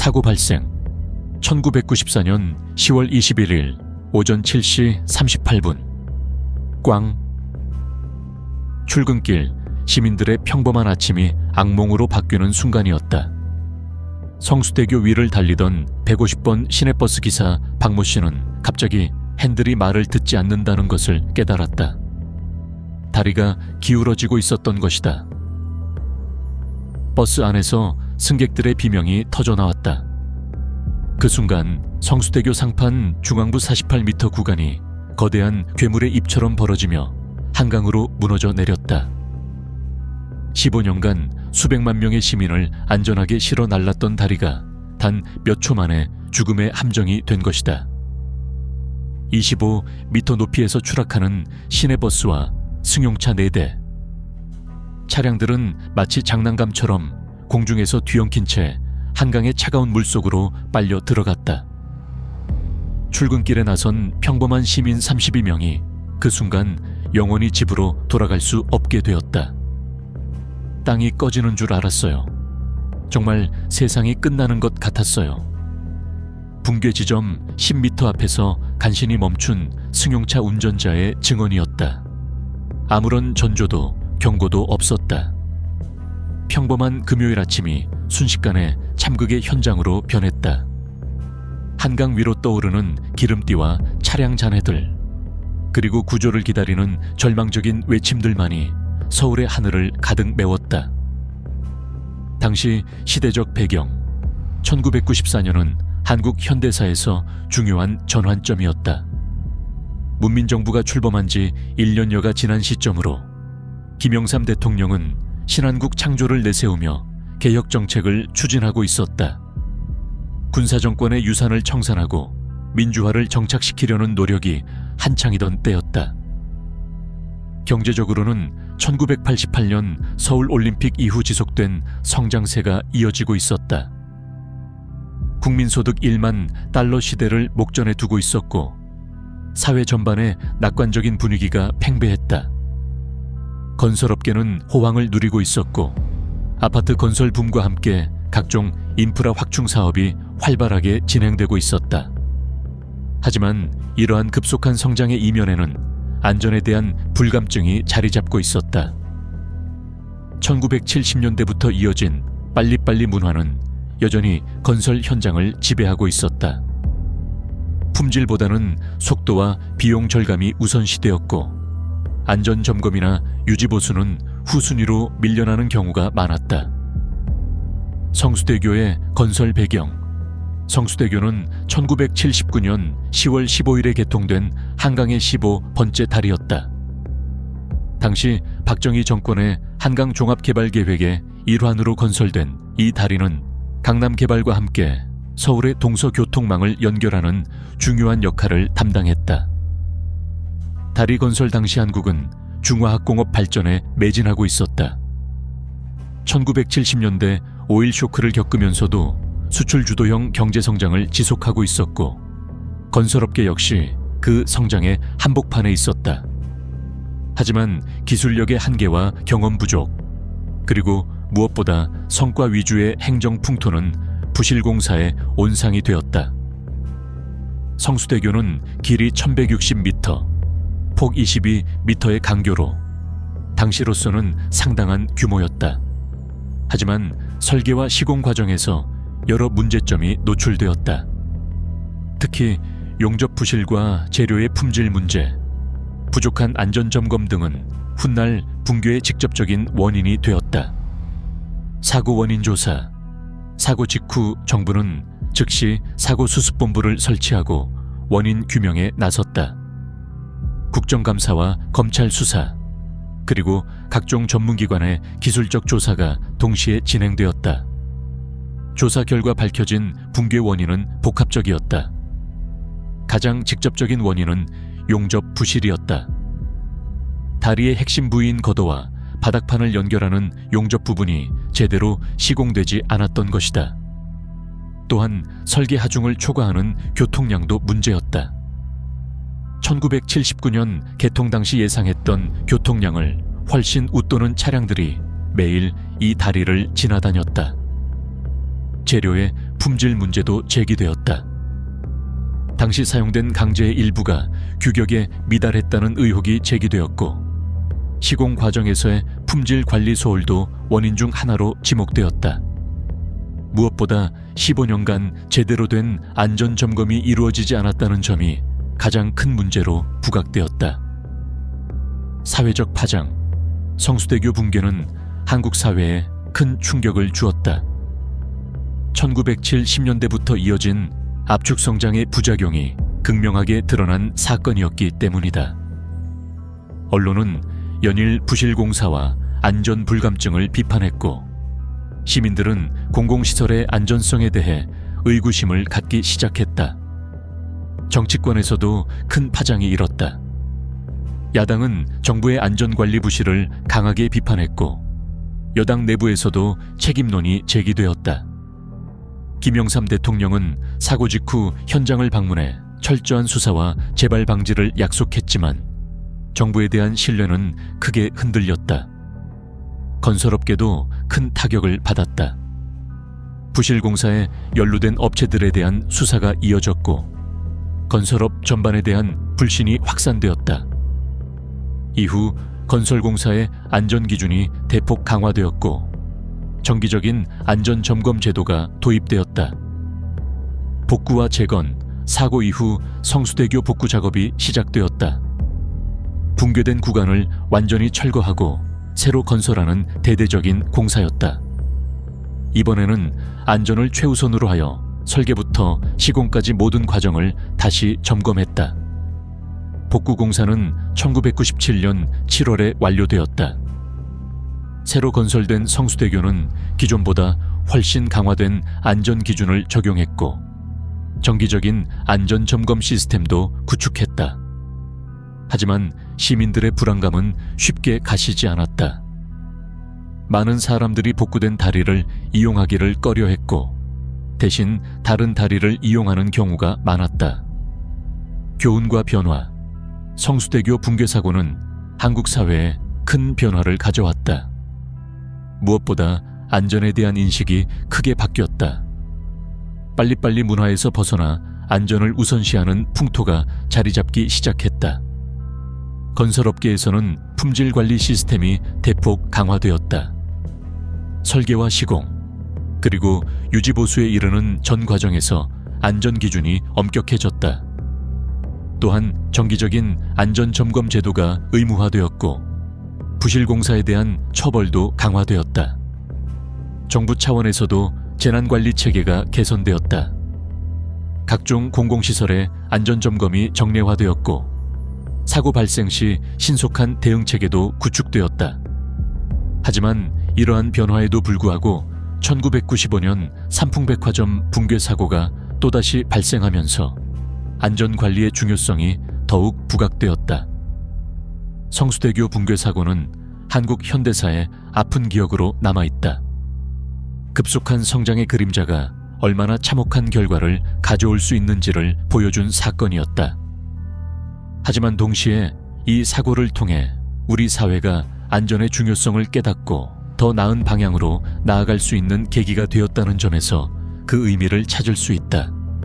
사고 발생. 1994년 10월 21일 오전 7시 38분. 꽝. 출근길, 시민들의 평범한 아침이 악몽으로 바뀌는 순간이었다. 성수대교 위를 달리던 150번 시내버스 기사 박모 씨는 갑자기 핸들이 말을 듣지 않는다는 것을 깨달았다. 다리가 기울어지고 있었던 것이다. 버스 안에서 승객들의 비명이 터져나왔다. 그 순간 성수대교 상판 중앙부 48m 구간이 거대한 괴물의 입처럼 벌어지며 한강으로 무너져 내렸다. 15년간 수백만 명의 시민을 안전하게 실어 날랐던 다리가 단 몇 초 만에 죽음의 함정이 된 것이다. 25m 높이에서 추락하는 시내버스와 승용차 4대. 차량들은 마치 장난감처럼 공중에서 뒤엉킨 채 한강의 차가운 물속으로 빨려 들어갔다. 출근길에 나선 평범한 시민 32명이 그 순간 영원히 집으로 돌아갈 수 없게 되었다. 땅이 꺼지는 줄 알았어요. 정말 세상이 끝나는 것 같았어요. 붕괴 지점 10m 앞에서 간신히 멈춘 승용차 운전자의 증언이었다. 아무런 전조도 경고도 없었다. 평범한 금요일 아침이 순식간에 참극의 현장으로 변했다. 한강 위로 떠오르는 기름띠와 차량 잔해들, 그리고 구조를 기다리는 절망적인 외침들만이 서울의 하늘을 가득 메웠다. 당시 시대적 배경, 1994년은 한국 현대사에서 중요한 전환점이었다. 문민정부가 출범한 지 1년여가 지난 시점으로 김영삼 대통령은 신한국 창조를 내세우며 개혁 정책을 추진하고 있었다. 군사정권의 유산을 청산하고 민주화를 정착시키려는 노력이 한창이던 때였다. 경제적으로는 1988년 서울올림픽 이후 지속된 성장세가 이어지고 있었다. 국민소득 1만 달러 시대를 목전에 두고 있었고 사회 전반에 낙관적인 분위기가 팽배했다. 건설업계는 호황을 누리고 있었고 아파트 건설 붐과 함께 각종 인프라 확충 사업이 활발하게 진행되고 있었다. 하지만 이러한 급속한 성장의 이면에는 안전에 대한 불감증이 자리 잡고 있었다. 1970년대부터 이어진 빨리빨리 문화는 여전히 건설 현장을 지배하고 있었다. 품질보다는 속도와 비용 절감이 우선시되었고 안전 점검이나 유지 보수는 후순위로 밀려나는 경우가 많았다. 성수대교의 건설 배경. 성수대교는 1979년 10월 15일에 개통된 한강의 15번째 다리였다. 당시 박정희 정권의 한강 종합개발계획의 일환으로 건설된 이 다리는 강남 개발과 함께 서울의 동서교통망을 연결하는 중요한 역할을 담당했다. 다리 건설 당시 한국은 중화학공업 발전에 매진하고 있었다. 1970년대 오일 쇼크를 겪으면서도 수출 주도형 경제 성장을 지속하고 있었고 건설업계 역시 그 성장의 한복판에 있었다. 하지만 기술력의 한계와 경험 부족, 그리고 무엇보다 성과 위주의 행정 풍토는 부실공사의 온상이 되었다. 성수대교는 길이 1160m, 폭 22m의 강교로 당시로서는 상당한 규모였다. 하지만 설계와 시공 과정에서 여러 문제점이 노출되었다. 특히 용접 부실과 재료의 품질 문제, 부족한 안전점검 등은 훗날 붕괴의 직접적인 원인이 되었다. 사고 원인 조사. 사고 직후 정부는 즉시 사고 수습본부를 설치하고 원인 규명에 나섰다. 국정감사와 검찰 수사, 그리고 각종 전문기관의 기술적 조사가 동시에 진행되었다. 조사 결과 밝혀진 붕괴 원인은 복합적이었다. 가장 직접적인 원인은 용접 부실이었다. 다리의 핵심 부위인 거도와 바닥판을 연결하는 용접 부분이 제대로 시공되지 않았던 것이다. 또한 설계 하중을 초과하는 교통량도 문제였다. 1979년 개통 당시 예상했던 교통량을 훨씬 웃도는 차량들이 매일 이 다리를 지나다녔다. 재료의 품질 문제도 제기되었다. 당시 사용된 강제의 일부가 규격에 미달했다는 의혹이 제기되었고 시공 과정에서의 품질 관리 소홀도 원인 중 하나로 지목되었다. 무엇보다 15년간 제대로 된 안전 점검이 이루어지지 않았다는 점이 가장 큰 문제로 부각되었다. 사회적 파장, 성수대교 붕괴는 한국 사회에 큰 충격을 주었다. 1970년대부터 이어진 압축 성장의 부작용이 극명하게 드러난 사건이었기 때문이다. 언론은 연일 부실공사와 안전 불감증을 비판했고 시민들은 공공시설의 안전성에 대해 의구심을 갖기 시작했다. 정치권에서도 큰 파장이 일었다. 야당은 정부의 안전관리 부실을 강하게 비판했고 여당 내부에서도 책임론이 제기되었다. 김영삼 대통령은 사고 직후 현장을 방문해 철저한 수사와 재발 방지를 약속했지만 정부에 대한 신뢰는 크게 흔들렸다. 건설업계도 큰 타격을 받았다. 부실공사에 연루된 업체들에 대한 수사가 이어졌고 건설업 전반에 대한 불신이 확산되었다. 이후 건설공사의 안전기준이 대폭 강화되었고 정기적인 안전점검 제도가 도입되었다. 복구와 재건, 사고 이후 성수대교 복구 작업이 시작되었다. 붕괴된 구간을 완전히 철거하고 새로 건설하는 대대적인 공사였다. 이번에는 안전을 최우선으로 하여 설계부터 시공까지 모든 과정을 다시 점검했다. 복구 공사는 1997년 7월에 완료되었다. 새로 건설된 성수대교는 기존보다 훨씬 강화된 안전 기준을 적용했고 정기적인 안전 점검 시스템도 구축했다. 하지만 시민들의 불안감은 쉽게 가시지 않았다. 많은 사람들이 복구된 다리를 이용하기를 꺼려했고 대신 다른 다리를 이용하는 경우가 많았다. 교훈과 변화, 성수대교 붕괴 사고는 한국 사회에 큰 변화를 가져왔다. 무엇보다 안전에 대한 인식이 크게 바뀌었다. 빨리빨리 문화에서 벗어나 안전을 우선시하는 풍토가 자리 잡기 시작했다. 건설업계에서는 품질관리 시스템이 대폭 강화되었다. 설계와 시공, 그리고 유지보수에 이르는 전 과정에서 안전기준이 엄격해졌다. 또한 정기적인 안전점검 제도가 의무화되었고 부실공사에 대한 처벌도 강화되었다. 정부 차원에서도 재난관리 체계가 개선되었다. 각종 공공시설의 안전점검이 정례화되었고 사고 발생 시 신속한 대응체계도 구축되었다. 하지만 이러한 변화에도 불구하고 1995년 삼풍백화점 붕괴 사고가 또다시 발생하면서 안전관리의 중요성이 더욱 부각되었다. 성수대교 붕괴 사고는 한국 현대사의 아픈 기억으로 남아있다. 급속한 성장의 그림자가 얼마나 참혹한 결과를 가져올 수 있는지를 보여준 사건이었다. 하지만 동시에 이 사고를 통해 우리 사회가 안전의 중요성을 깨닫고 더 나은 방향으로 나아갈 수 있는 계기가 되었다는 점에서 그 의미를 찾을 수 있다.